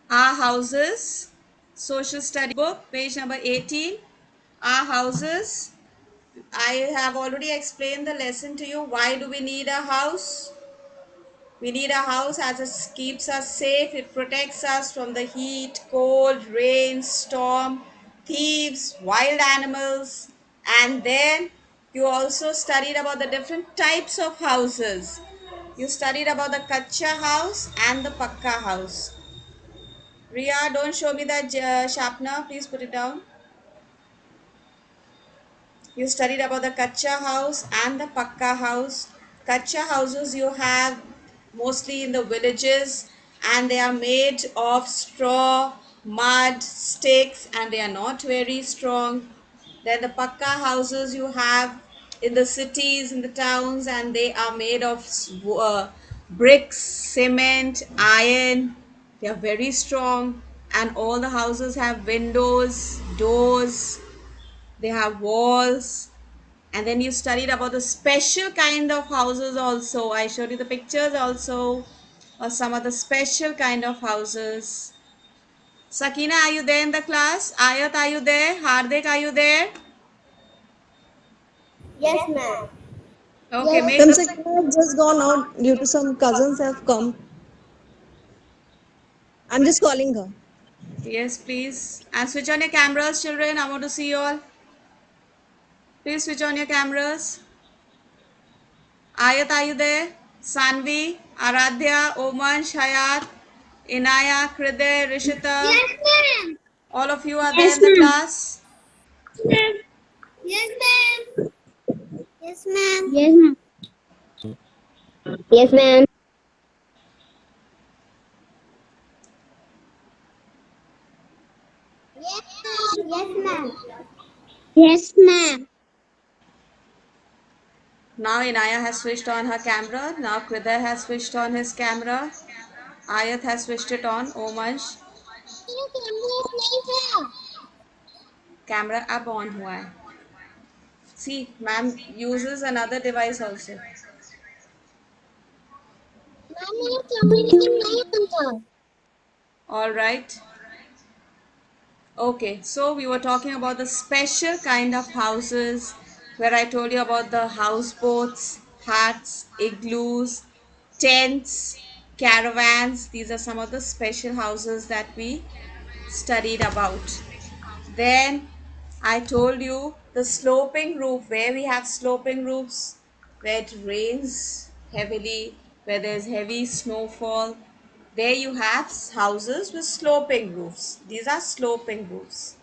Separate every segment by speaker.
Speaker 1: Our houses, social study book, page number 18. Our houses. I have already explained the lesson to you. Why do we need a house? We need a house as it keeps us safe. It protects us from the heat, cold, rain, storm, thieves, wild animals. And then you also studied about the different types of houses. You studied about the kacha house and the pakka house. Ria, don't show me that sharpener. Please put it down. You studied about the kacha house and the pakka house. Kacha houses you have mostly in the villages, and they are made of straw, mud, sticks, and they are not very strong. Then the pakka houses you have in the cities, in the towns, and they are made of bricks, cement, iron. They are very strong, and all the houses have windows, doors, they have walls. And then you studied about the special kind of houses also. I showed you the pictures also of some of the special kind of houses. Sakina, are you there in the class? Ayat, are you there? Hardik, are you there?
Speaker 2: Yes, ma'am.
Speaker 1: Okay, make
Speaker 3: Ma'am,
Speaker 1: the
Speaker 3: Sakina has just gone out due to some cousins have come. I'm just calling her.
Speaker 1: yes, please. And switch on your cameras, children. I want to see you all. Please switch on your cameras. Ayat, are you there? Sanvi, Aradhya, Oman, Shayat, Inaya, Kriday, Rishita.
Speaker 2: Yes, ma'am.
Speaker 1: All of you are there
Speaker 2: Yes,
Speaker 1: in the
Speaker 2: ma'am.
Speaker 1: class.
Speaker 2: Yes, ma'am. Yes, ma'am. Yes, ma'am. Yes, ma'am. Yes, ma'am. Yes, ma'am.
Speaker 1: Now Inaya has switched on her camera. Now Kriday has switched on his camera. Ayat has switched it on. Omansh. Camera अब on हुआ है. See, ma'am uses another device also. All right. Okay, so we were talking about the special kind of houses where I told you about the houseboats, huts, igloos, tents, caravans. These are some of the special houses that we studied about. Then I told you the sloping roof, where we have sloping roofs, where it rains heavily, where there's heavy snowfall. There you have houses with sloping roofs. These are sloping roofs.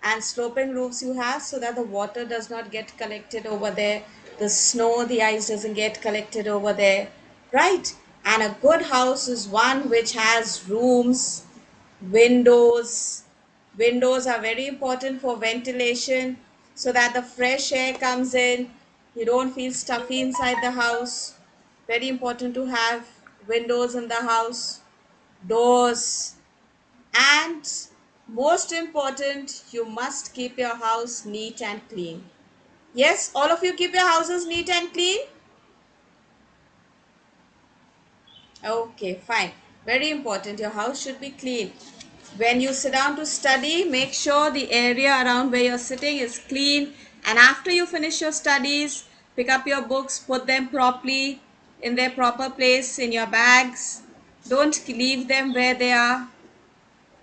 Speaker 1: And sloping roofs you have so that the water does not get collected over there. The snow, the ice doesn't get collected over there. Right? And a good house is one which has rooms, windows. Windows are very important for ventilation so that the fresh air comes in. You don't feel stuffy inside the house. Very important to have windows in the house, doors, and most important, you must keep your house neat and clean. Yes, all of you keep your houses neat and clean? Okay, fine. Very important. Your house should be clean. When you sit down to study, make sure the area around where you're sitting is clean. And after you finish your studies, pick up your books, put them properly in their proper place in your bags. Don't leave them where they are.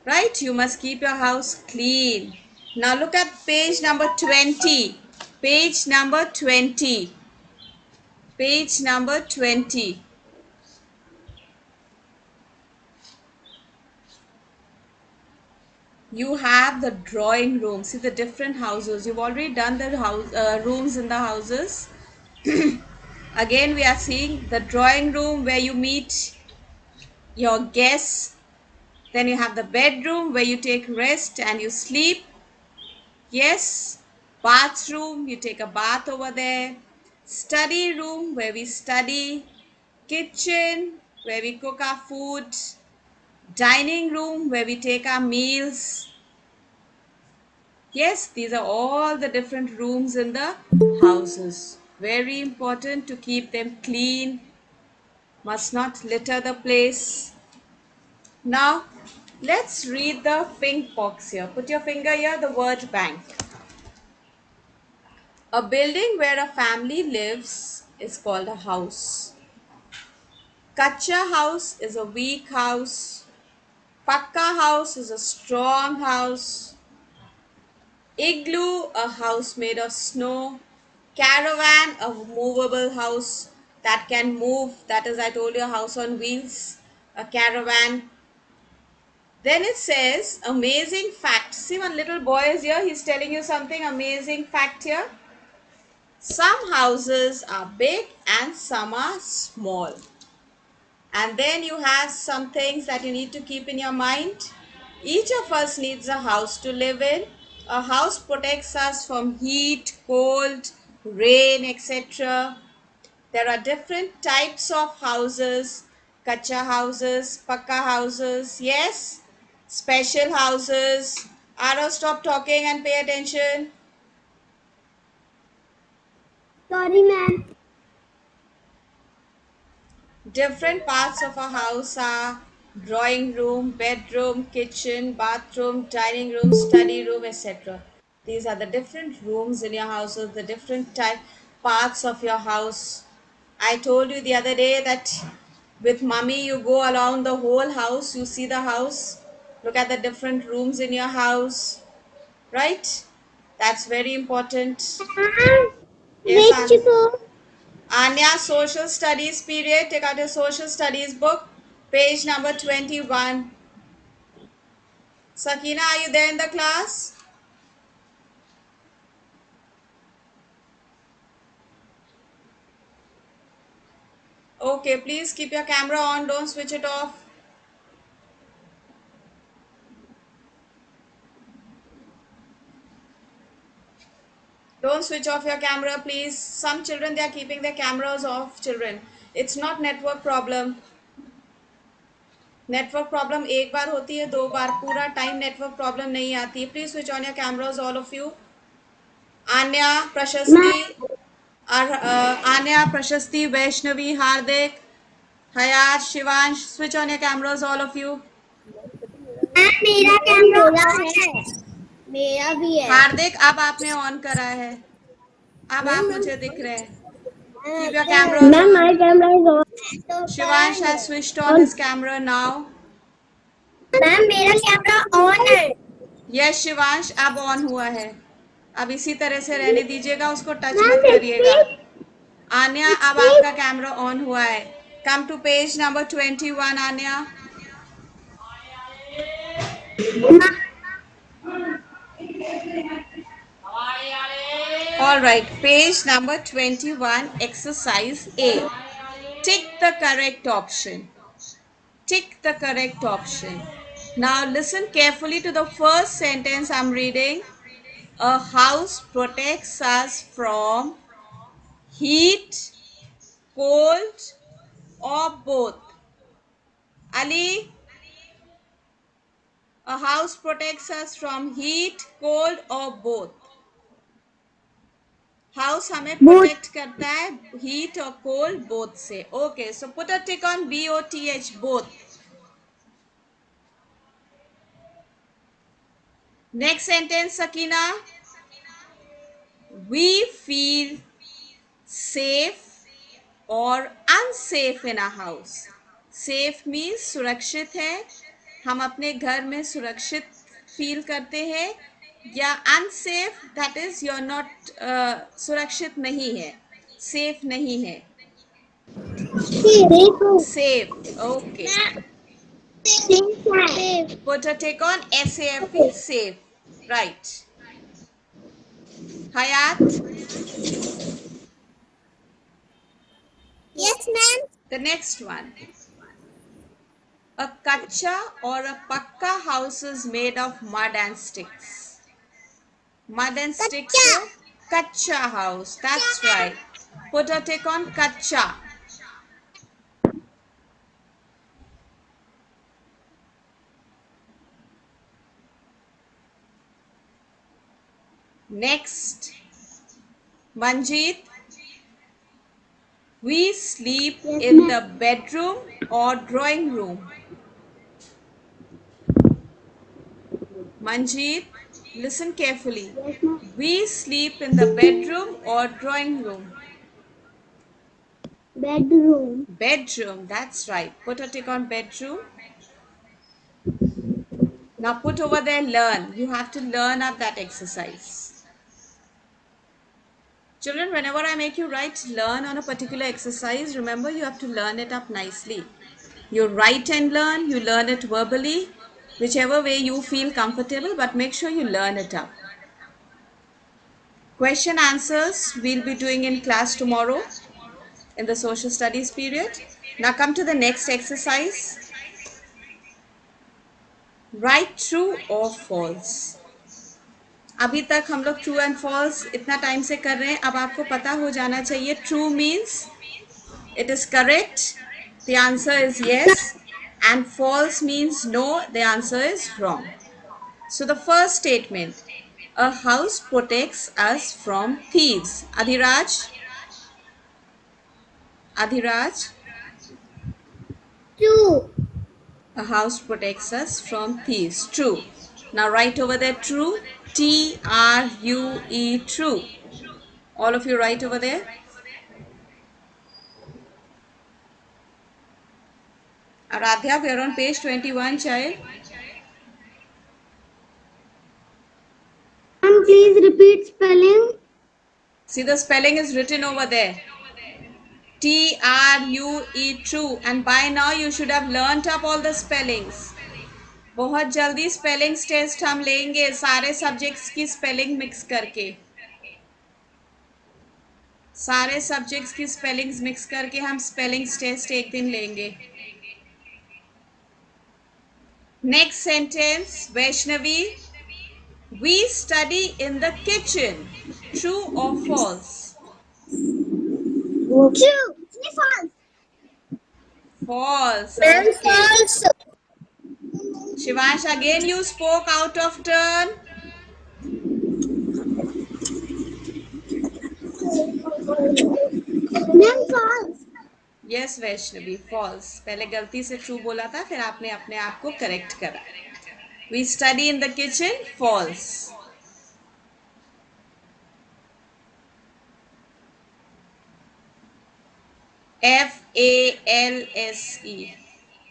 Speaker 1: Right? You must keep your house clean. Now look at page number 20. Page number 20. Page number 20. You have the drawing room. See the different houses. You've already done the house rooms in the houses. Again, we are seeing the drawing room where you meet your guests. Then you have the bedroom where you take rest and you sleep. Yes, bathroom, you take a bath over there. Study room where we study. Kitchen where we cook our food. Dining room where we take our meals. Yes, these are all the different rooms in the houses. Very important to keep them clean. Must not litter the place. Now, let's read the pink box here. Put your finger here, the word bank. A building where a family lives is called a house. Kacha house is a weak house. Pakka house is a strong house. Igloo, a house made of snow. Caravan, a movable house that can move. That is, I told you, a house on wheels. A caravan. Then it says, amazing fact. See, one little boy is here. He's telling you something amazing fact here. Some houses are big and some are small. And then you have some things that you need to keep in your mind. Each of us needs a house to live in. A house protects us from heat, cold, rain, etc. There are different types of houses, kacha houses, pakka houses, yes, special houses. Arav, stop talking and pay attention.
Speaker 2: Sorry, ma'am.
Speaker 1: Different parts of a house are drawing room, bedroom, kitchen, bathroom, dining room, study room, etc. These are the different rooms in your houses, the different type parts of your house. I told you the other day that with mummy you go around the whole house, you see the house, look at the different rooms in your house, right? That's very important. Yes,
Speaker 2: Which book?
Speaker 1: Anya, social studies period. Take out your social studies book, page number 21. Sakina, are you there in the class? Okay, please keep your camera on. Don't switch it off. Don't switch off your camera, please. Some children, they are keeping their cameras off, children. It's not network problem. Network problem एक बार होती है, दो बार, पूरा time network problem नहीं आती है. Please switch on your cameras all of you. Anya, Prashasti, Anya, Prashasti, Vaishnavi, Hardik, Hayat, Shivansh, switch on your cameras, all of you.
Speaker 2: Ma'am मेरा camera on है. मेरा भी है.
Speaker 1: हार्दिक, अब आपने ऑन करा है. अब आप मुझे दिख रहे हैं. Keep your cameras
Speaker 2: ma'am my
Speaker 1: on.
Speaker 2: Camera is on.
Speaker 1: Shivansh has switched on his camera now.
Speaker 2: Ma'am मेरा कैमरा ऑन है.
Speaker 1: Yes, शिवांश, अब ऑन हुआ है. अब इसी तरह से रहने दीजिएगा, उसको टच मत करिएगा. आन्या, अब आपका कैमरा ऑन हुआ है. Come to page number 21, Anya. All right, page number 21, exercise A. Tick the correct option. Tick the correct option. Now listen carefully to the first sentence I'm reading. A house protects us from heat, cold, or both. Ali, a house protects us from heat, cold, or both. House हमें protect करता है heat और cold both से. Okay, so put a tick on BOTH, both. Next sentence, Sakina. We feel safe और unsafe in a house. Safe means सुरक्षित है, हम अपने घर में सुरक्षित फील करते हैं, या unsafe that is you are not, सुरक्षित नहीं है, सेफ नहीं है. Safe. Okay. Put a tick on SAFE, safe. Right. Hayat,
Speaker 2: Yes, ma'am.
Speaker 1: the next one. A kacha or a pakka house is made of mud and sticks. Mud and sticks. Kacha house. That's right. Put a tick on kacha. Next. Manjeet. We sleep in the bedroom or drawing room. Manjeet, listen carefully.
Speaker 2: Yes, ma'am.
Speaker 1: We sleep in the bedroom or drawing room?
Speaker 2: Bedroom.
Speaker 1: Bedroom, that's right. Put a tick on bedroom. Now put over there learn. You have to learn up that exercise. Children, whenever I make you write learn on a particular exercise, remember you have to learn it up nicely. You write and learn, you learn it verbally, whichever way you feel comfortable, but make sure you learn it up. Question answers we'll be doing in class tomorrow in the social studies period. Now come to the next exercise. Write true or false. अभी तक हम लोग true and false इतना time से कर रहे हैं, अब आपको पता हो जाना चाहिए true means it is correct, the answer is yes, and false means no, the answer is wrong. So the first statement, a house protects us from thieves. Adhiraj,
Speaker 2: True.
Speaker 1: a house protects us from thieves. True. Now write over there true, True, true. All of you write over there. Aradhya, we are on page 21, child.
Speaker 2: Ma'am, please repeat spelling.
Speaker 1: See, the spelling is written over there. True, true. And by now you should have learnt up all the spellings. बहुत जल्दी spellings test हम लेंगे सारे subjects की spelling mix करके, सारे subjects की spellings mix करके हम स्पेलिंग्स टेस्ट एक दिन लेंगे. Next sentence Vaishnavi, we study in the kitchen. True or false?
Speaker 2: True. False.
Speaker 1: False.
Speaker 2: Ma'am,
Speaker 1: Okay.
Speaker 2: false.
Speaker 1: Shivansh, again you spoke out of turn.
Speaker 2: Ma'am, false.
Speaker 1: Yes, Vaishnavi, false. पहले गलती से true बोला था, फिर आपने अपने आप को करेक्ट करा. We study in the kitchen. False. False.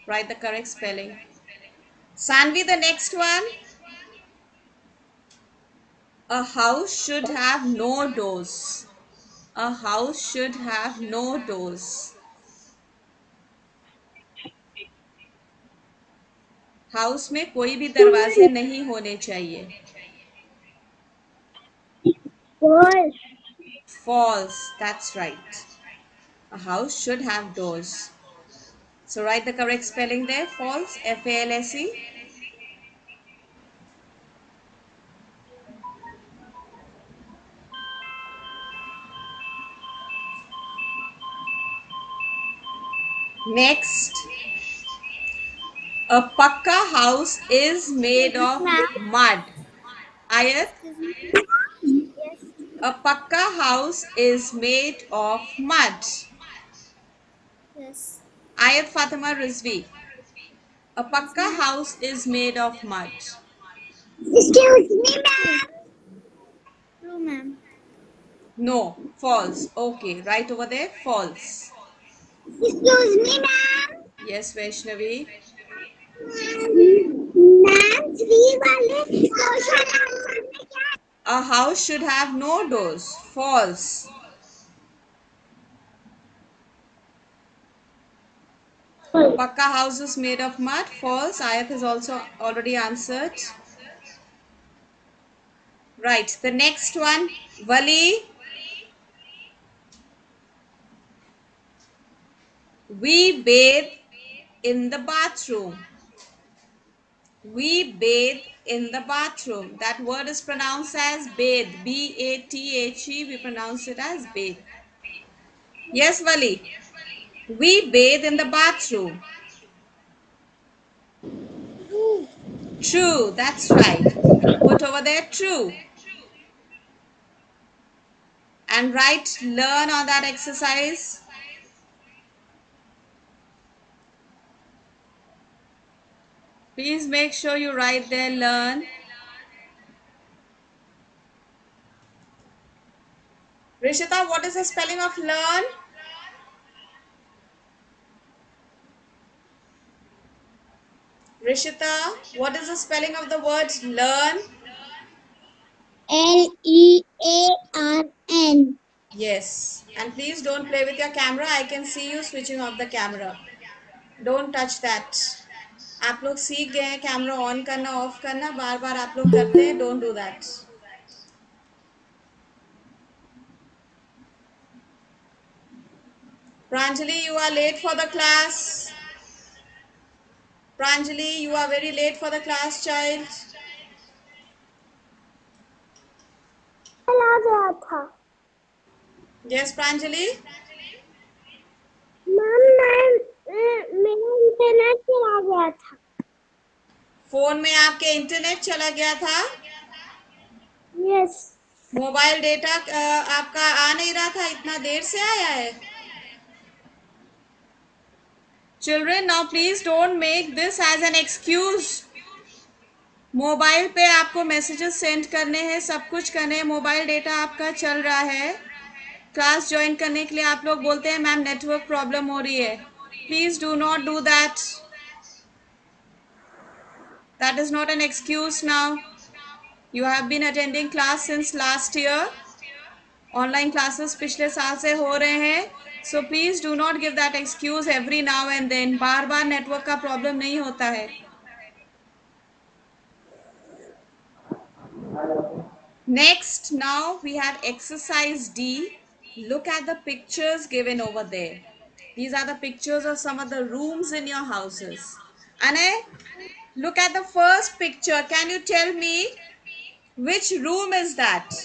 Speaker 1: Write the correct spelling. Sanvi, the next one. A house should have no doors. A house should have no doors. House में कोई भी दरवाजे नहीं होने चाहिए.
Speaker 2: False.
Speaker 1: False. That's right. A house should have doors. So write the correct spelling there. False. False. Next. A pakka house is made of mud. Ayat.
Speaker 2: Yes.
Speaker 1: A pakka house is made of mud.
Speaker 2: Yes.
Speaker 1: Ayat Fatima Rizvi. A pakka house is made of mud.
Speaker 2: Excuse me, ma'am. True, ma'am.
Speaker 1: No, false. Okay, right over there, false.
Speaker 2: Excuse me, ma'am.
Speaker 1: Yes, Vaishnavi.
Speaker 2: Ma'am three वाले question answer में क्या है?
Speaker 1: A house should have no doors. False. Pakka house is made of mud. False. Ayat has also already answered. Right. The next one, Vali. We bathe in the bathroom. We bathe in the bathroom. That word is pronounced as bathe. B-A-T-H-E. We pronounce it as bathe. Yes, Vali. We bathe in the bathroom. True. That's right. Put over there true. And write learn on that exercise. Please make sure you write there learn. Rishita, what is the spelling of learn? Rishita, what is the spelling of the word learn?
Speaker 2: Learn.
Speaker 1: Yes. And please don't play with your camera. I can see you switching off the camera. Don't touch that. आप लोग सीख गए हैं camera on करना of करना, बार बार आप लोग करते हैं. Don't do that. Pranjali, you are late for the class. Pranjali, you are very late for the class, child.
Speaker 2: चला गया था
Speaker 1: Yes, Pranjali.
Speaker 2: मैम मेरा इंटरनेट चला गया था
Speaker 1: फोन में आपके इंटरनेट चला गया था.
Speaker 2: यस
Speaker 1: मोबाइल डेटा आपका आ नहीं रहा था, इतना देर से आया है. Children, now please don't make this as an excuse. Mobile पे आपको मैसेजेस सेंड करने हैं, सब कुछ करने हैं, मोबाइल डेटा आपका चल रहा है. क्लास ज्वाइन करने के लिए आप लोग बोलते हैं मैम नेटवर्क प्रॉब्लम हो रही है. Please do not do that. That is not an excuse now. You have been attending class since last year. Online classes पिछले साल से हो रहे हैं. So please do not give that excuse every now and then. बार बार network का problem नहीं होता है. Next, now we have exercise D. Look at the pictures given over there. These are the pictures of some of the rooms in your houses. Ane, look at the first picture. Can you tell me which room is that?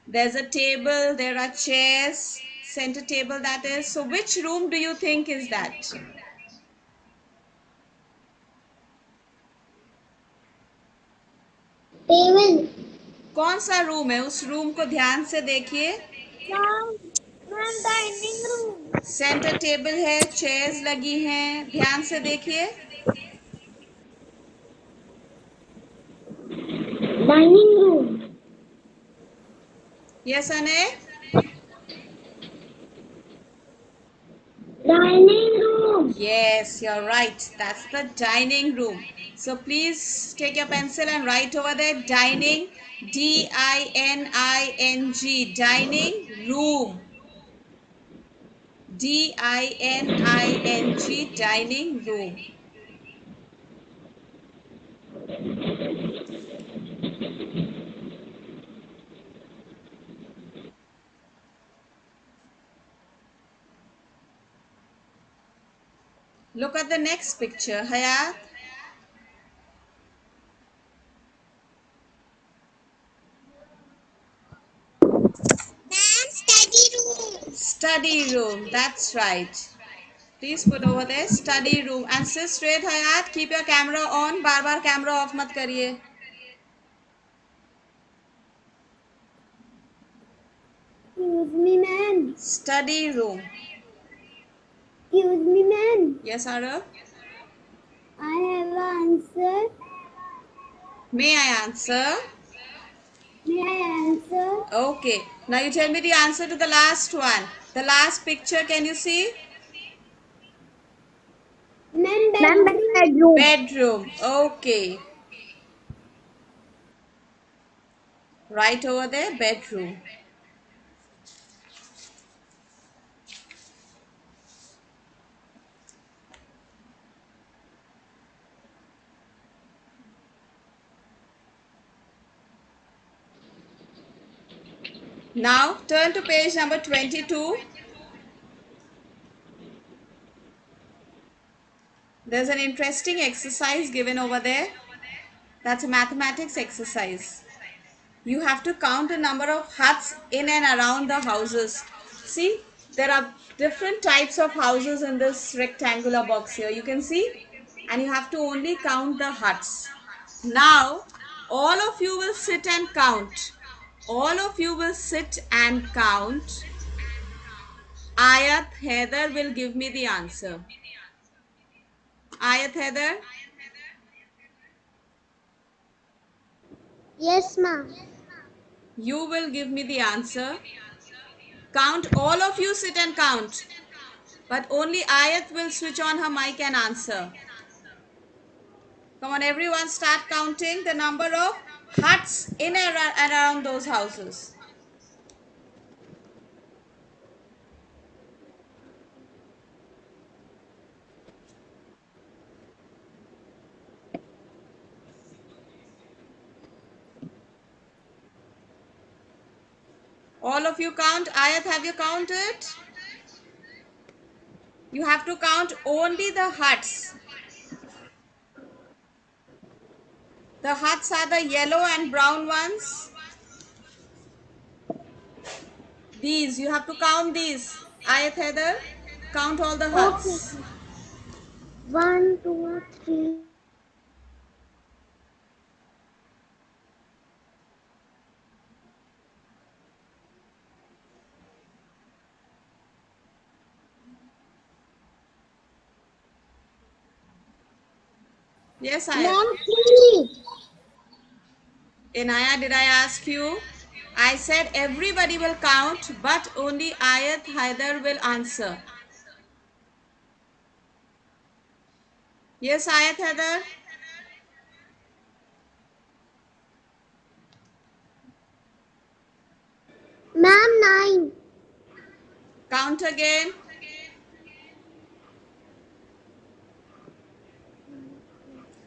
Speaker 1: There's a table, there are chairs, center table that is. So which room do you think is that?
Speaker 2: Table
Speaker 1: कौन सा room है? उस room को ध्यान से देखिए.
Speaker 2: Ma'am dining room
Speaker 1: centre table है, chairs लगी हैं, ध्यान से देखिए.
Speaker 2: Dining room
Speaker 1: Yes, Ane?
Speaker 2: Dining room
Speaker 1: Yes, you're right. That's the dining room. So please take your pencil and write over there dining, DINING, dining room. DINING, dining room. Look at the next picture, Hayat.
Speaker 2: Ma'am study room
Speaker 1: Study room, that's right. Please put over there study room. And sit straight, Hayat. Keep your camera on. Bar bar camera off मत करिए.
Speaker 2: Excuse me ma'am
Speaker 1: Study room.
Speaker 2: Excuse me ma'am
Speaker 1: Yes, Arav?
Speaker 2: I have answer
Speaker 1: May I answer?
Speaker 2: May I answer
Speaker 1: Okay. Now you tell me the answer to the last one. The last picture, can you see?
Speaker 2: Ma'am bedroom
Speaker 1: Bedroom. Okay. Right over there, bedroom. Now turn to page number 22. There's an interesting exercise given over there. That's a mathematics exercise. You have to count the number of huts in and around the houses. See, there are different types of houses in this rectangular box here. You can see, and you have to only count the huts. Now, all of you will sit and count. All of you will sit and count. Ayat Heather will give me the answer. Ayat Heather,
Speaker 2: yes ma'am
Speaker 1: you will give me the answer. Count, all of you sit and count. But only Ayat will switch on her mic and answer. Come on, everyone, start counting the number of huts in and around those houses. All of you count. Ayat, have you counted? You have to count only the huts. The huts are the yellow and brown ones. These, you have to count these. Ayat Heather, count all the
Speaker 2: Okay.
Speaker 1: huts.
Speaker 2: 1, 2, 3.
Speaker 1: Yes, Ayat.
Speaker 2: Ma'am, 3.
Speaker 1: Inaya, did I ask you? I said everybody will count, but only Ayat Haider will answer. Yes, Ayat Haider?
Speaker 2: Ma'am, 9.
Speaker 1: Count again.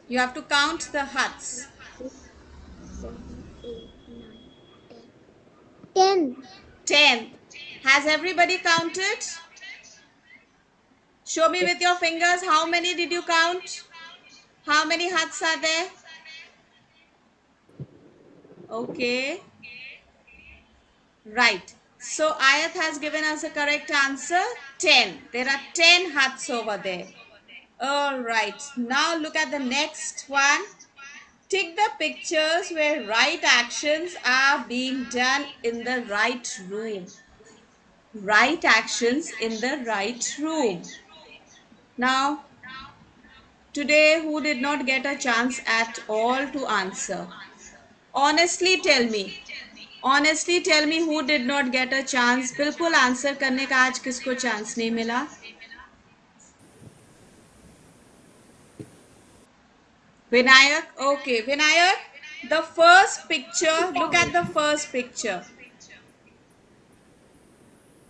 Speaker 1: You have to count the huts.
Speaker 2: 7, 8, 9, 10.
Speaker 1: 10. Has everybody counted? Show me with your fingers how many did you count? How many huts are there? Okay. Right. So Ayat has given us a correct answer 10. There are 10 huts over there. All right. Now look at the next one. Tick the pictures where right actions are being done in the right room. Right actions in the right room. Now, today, who did not get a chance at all to answer? Honestly tell me. Honestly tell me who did not get a chance. बिल्कुल answer करने का आज किसको chance नहीं मिला? Vinayak? Okay, Vinayak, the first picture, look at the first picture.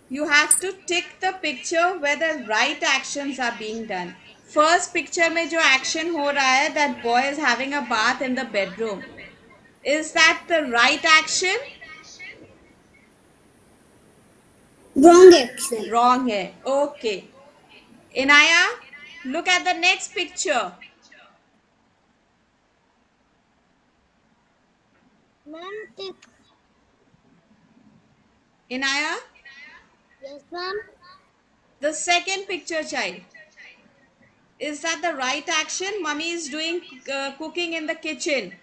Speaker 1: You have to tick the picture where the right actions are being done. First picture में जो action हो रहा है, that boy is having a bath in the bedroom. Is that the right action?
Speaker 2: Wrong action.
Speaker 1: Wrong है. Okay. Inaya, look at the next picture.
Speaker 2: Ma'am, tick.
Speaker 1: Inaya,
Speaker 2: Yes, ma'am.
Speaker 1: the second picture, child. Is that the right action? Mummy is doing cooking in the kitchen.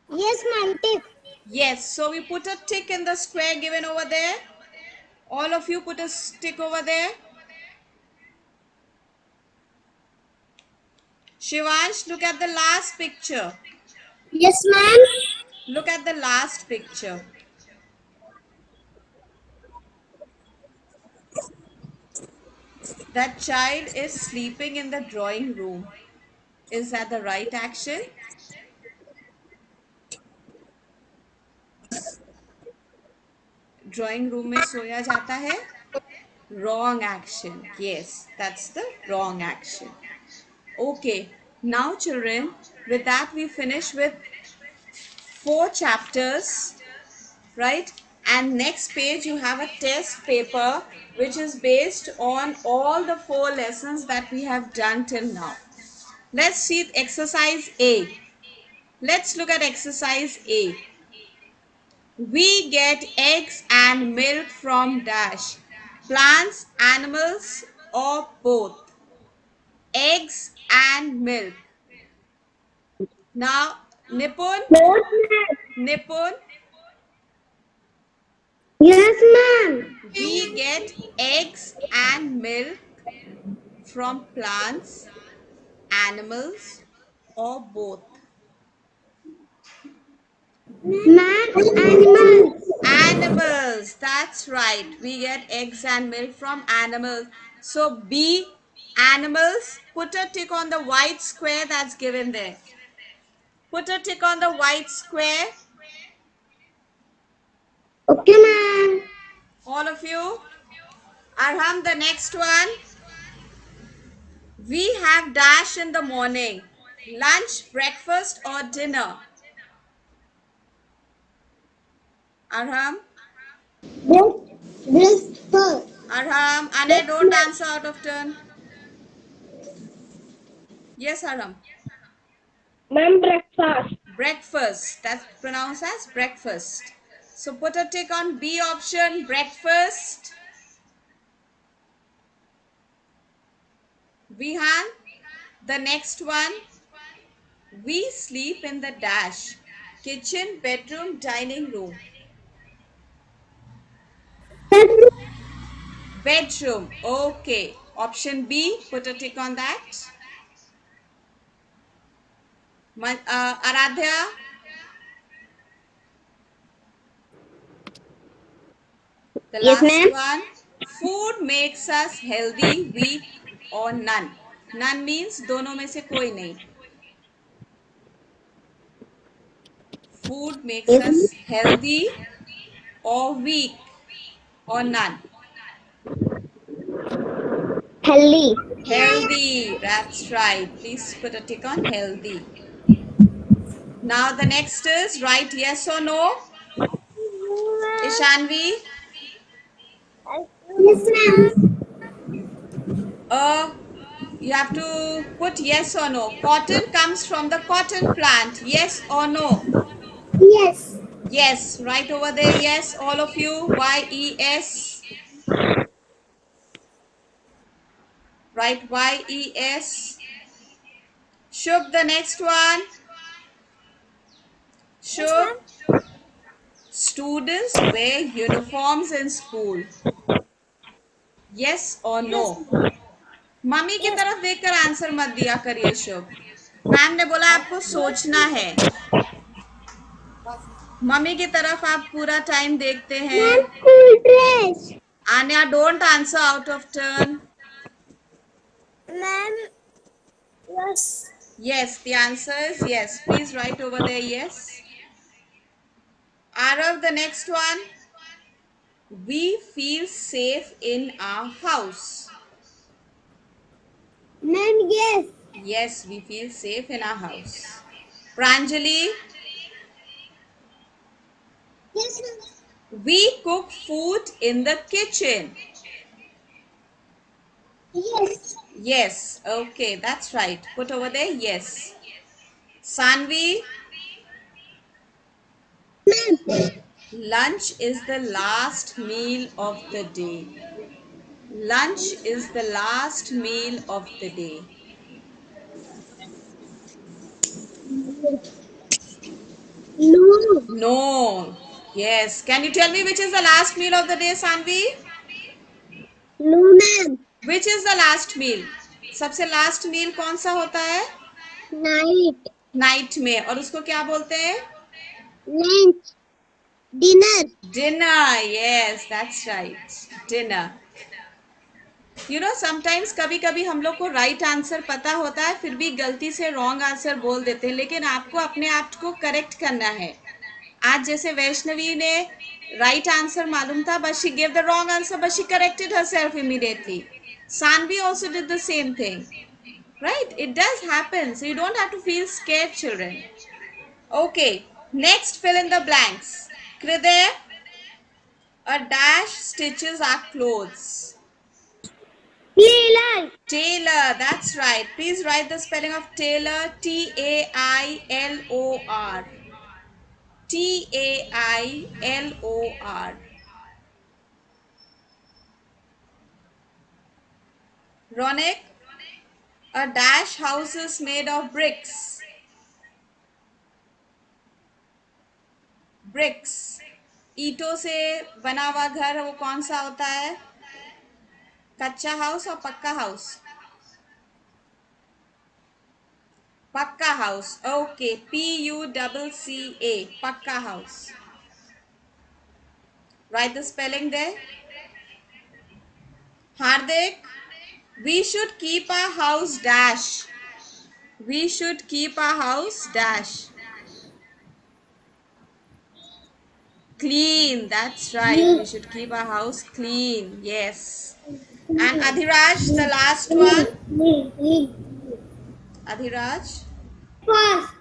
Speaker 2: Yes, ma'am, tick.
Speaker 1: Yes, so we put a tick in the square given over there. All of you put a tick over there. Shivansh, look at the last picture.
Speaker 2: Yes, ma'am.
Speaker 1: Look at the last picture. That child is sleeping in the drawing room. Is that the right action? Drawing room में सोया जाता है? Wrong action. Yes, that's the wrong action. Okay, now children, with that we finish with 4 chapters, right? And next page you have a test paper which is based on all the 4 lessons that we have done till now. Let's see exercise A. Let's look at exercise A. We get eggs and milk from dash. Plants, animals, or both. Eggs and milk. Now, Nipun,
Speaker 2: Both, ma'am.
Speaker 1: Nipun,
Speaker 2: Yes, ma'am.
Speaker 1: we get eggs and milk from plants, animals, or both.
Speaker 2: Ma'am, animals.
Speaker 1: Animals. That's right. We get eggs and milk from animals. So B, animals. Put a tick on the white square that's given there. Put a tick on the white square.
Speaker 2: Okay, ma'am.
Speaker 1: All of you. Arham, the next one. We have dash in the morning. Lunch, breakfast, or dinner? Arham?
Speaker 2: Breakfast.
Speaker 1: Arham? Ane, don't answer out of turn. Yes, Arham.
Speaker 2: Ma'am, breakfast.
Speaker 1: Breakfast. That's pronounced as breakfast. So put a tick on B option, breakfast. Vihan, the next one. We sleep in the dash. Kitchen, bedroom, dining room. Bedroom. Okay. Option B, put a tick on that. Aradhya, the
Speaker 2: Yes,
Speaker 1: last
Speaker 2: ma'am.
Speaker 1: one. Food makes us healthy, weak or none. None means दोनों में से कोई नहीं. Food makes
Speaker 2: Yes, ma'am.
Speaker 1: us healthy or weak or none.
Speaker 2: Healthy.
Speaker 1: Healthy. That's right. Please put a tick on healthy. Now the next is write yes or no. Ishanvi,
Speaker 2: Yes, ma'am.
Speaker 1: uh, you have to put yes or no. Cotton comes from the cotton plant. Yes or no?
Speaker 2: Yes.
Speaker 1: Yes. Right over there. Yes. All of you. YES. Write YES. Shub, the next one.
Speaker 2: Yes,
Speaker 1: Shub.
Speaker 2: ma'am.
Speaker 1: Students wear uniforms in school. Yes or
Speaker 2: Yes,
Speaker 1: no?
Speaker 2: ma'am.
Speaker 1: Mummy की
Speaker 2: Yes.
Speaker 1: तरफ देखकर answer मत दिया करिए शुभ. Ma'am ने बोला आपको सोचना है. मम्मी की तरफ आप पूरा टाइम देखते
Speaker 2: Ma'am,
Speaker 1: हैं.
Speaker 2: school dress.
Speaker 1: Anya, don't answer out of turn.
Speaker 2: Ma'am, yes.
Speaker 1: Yes, the answer is yes. Please write over there yes. Arav, the next one. We feel safe in our house.
Speaker 2: Ma'am, yes.
Speaker 1: Yes, we feel safe in our house. Pranjali,
Speaker 2: Yes, ma'am.
Speaker 1: we cook food in the kitchen.
Speaker 2: Yes.
Speaker 1: Yes, okay, that's right. Put over there yes. Sanvi,
Speaker 2: Ma'am.
Speaker 1: lunch is the last meal of the day. Lunch is the last meal of the day.
Speaker 2: No.
Speaker 1: No. Yes. Can you tell me which is the last meal of the day, Sanvi?
Speaker 2: No, ma'am.
Speaker 1: Which is the last meal? सबसे last मील कौन सा होता है?
Speaker 2: Night.
Speaker 1: Night में. और उसको क्या बोलते हैं?
Speaker 2: Lunch. Dinner.
Speaker 1: Dinner. Yes, that's right. Dinner. Sometimes कभी कभी हम लोग को राइट आंसर पता होता है फिर भी गलती से रॉन्ग आंसर बोल देते हैं, लेकिन आपको अपने आप को करेक्ट करना है. आज जैसे वैष्णवी ने राइट आंसर मालूम था, but she give the wrong answer, but she corrected herself immediately. Sanvi also did the same thing. Right? It does happen. So you don't have to feel scared, children. Okay. Next, fill in the blanks. Krider, a dash stitches our clothes.
Speaker 2: Tailor.
Speaker 1: Tailor, that's right. Please write the spelling of tailor. Tailor. Tailor. Ronak, a dash house is made of bricks. Bricks. ईंटों से बना हुआ घर वो कौन सा होता है? कच्चा हाउस और पक्का हाउस? पक्का हाउस. ओके. PUCCA, पक्का house. Write the spelling there. Hardik, we should keep our house dash. We should keep our house dash. Clean. That's right. We should keep our house clean. Yes. And Adhiraj, the last one. Adhiraj.
Speaker 2: Breakfast.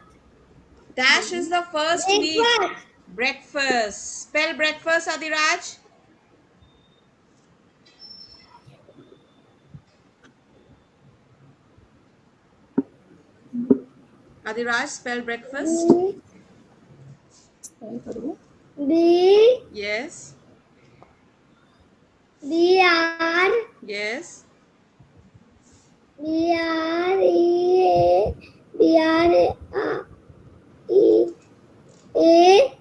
Speaker 1: Dash is the first week.
Speaker 2: Breakfast.
Speaker 1: Breakfast. Spell breakfast, Adhiraj. Adhiraj, spell breakfast.
Speaker 2: B
Speaker 1: Yes.
Speaker 2: B R
Speaker 1: Yes.
Speaker 2: B R E B R E A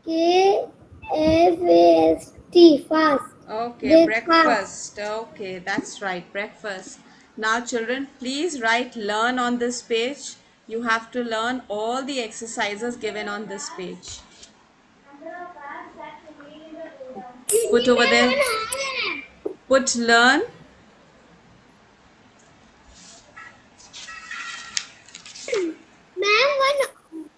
Speaker 2: K F A S T fast.
Speaker 1: Okay,
Speaker 2: Breakfast.
Speaker 1: breakfast. Okay, that's right, breakfast. Now, children, please write learn on this page. You have to learn all the exercises given on this page. Put over there, put learn.
Speaker 2: Ma'am, one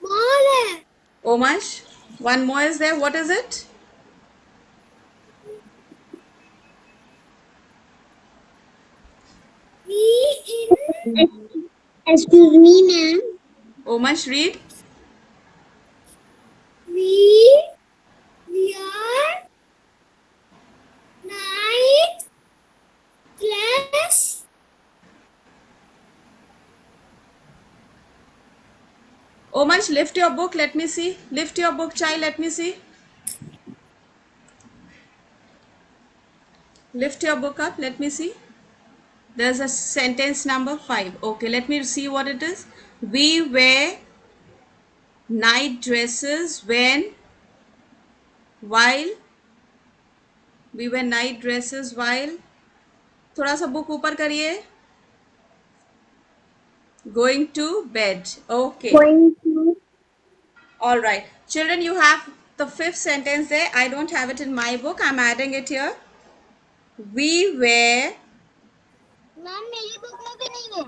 Speaker 2: more.
Speaker 1: Omash, one more is there. What is it?
Speaker 2: Excuse me, ma'am.
Speaker 1: Omash, read.
Speaker 2: We are night class.
Speaker 1: Omash, lift your book. Let me see. Lift your book, child. Let me see. Lift your book up. Let me see. There's a sentence number 5. Okay, let me see what it is. We wear night dresses while we wear night dresses while थोड़ा सा book ऊपर करिए. Going to bed. Okay.
Speaker 2: Going to
Speaker 1: All right. Children, you have the 5th sentence there. I don't have it in my book. I'm adding it here. We wear
Speaker 2: ma'am मेरी book में भी नहीं है.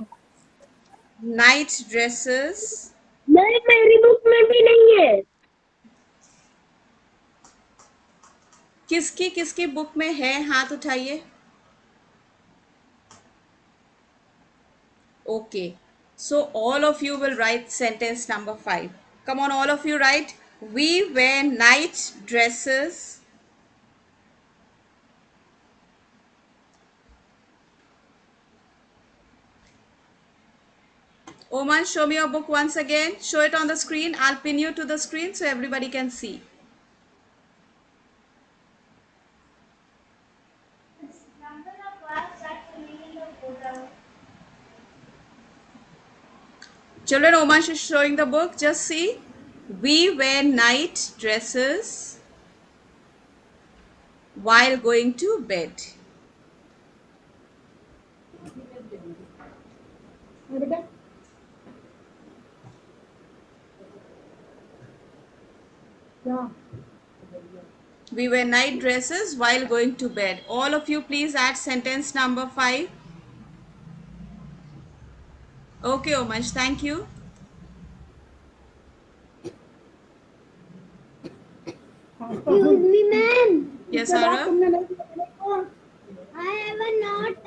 Speaker 1: night dresses
Speaker 2: ma'am मेरी book में भी नहीं है.
Speaker 1: किसकी किसकी बुक में है? हाथ उठाइए. Okay. So all of you will write sentence number 5. Come on, all of you write. We wear night dresses Oman, show me your book once again. Show it on the screen. I'll pin you to the screen so everybody can see. Children, Oman is showing the book. Just see. We wear night dresses while going to bed. We wear night dresses while going to bed. All of you please add sentence number 5. Okay, Omansh, thank you.
Speaker 2: Excuse me, ma'am.
Speaker 1: Yes, Arav?
Speaker 2: I have a note.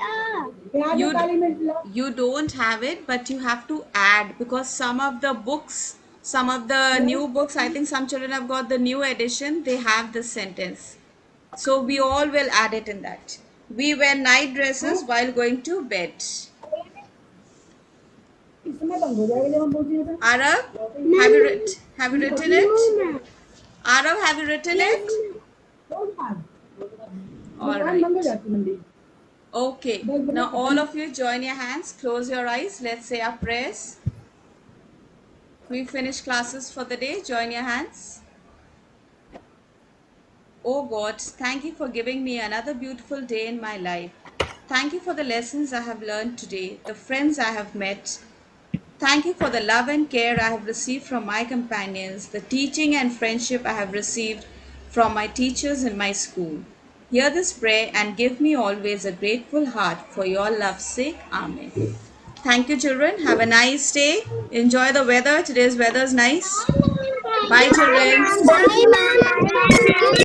Speaker 1: You don't have it, but you have to add because some of the books, some of the new books, I think some children have got the new edition, they have this sentence. So we all will add it in that. We wear night dresses while going to bed. Arav, have you written it? Arav, have you written it? All right. Okay. Now all of you join your hands, close your eyes. Let's say our prayers. We finish classes for the day. Join your hands. Oh God, thank you for giving me another beautiful day in my life. Thank you for the lessons I have learned today, the friends I have met. Thank you for the love and care I have received from my companions, the teaching and friendship I have received from my teachers in my school. Hear this prayer and give me always a grateful heart for your love's sake. Amen. Thank you, children. Have a nice day. Enjoy the weather. Today's weather is nice. Bye, children.
Speaker 2: Bye, ma'am.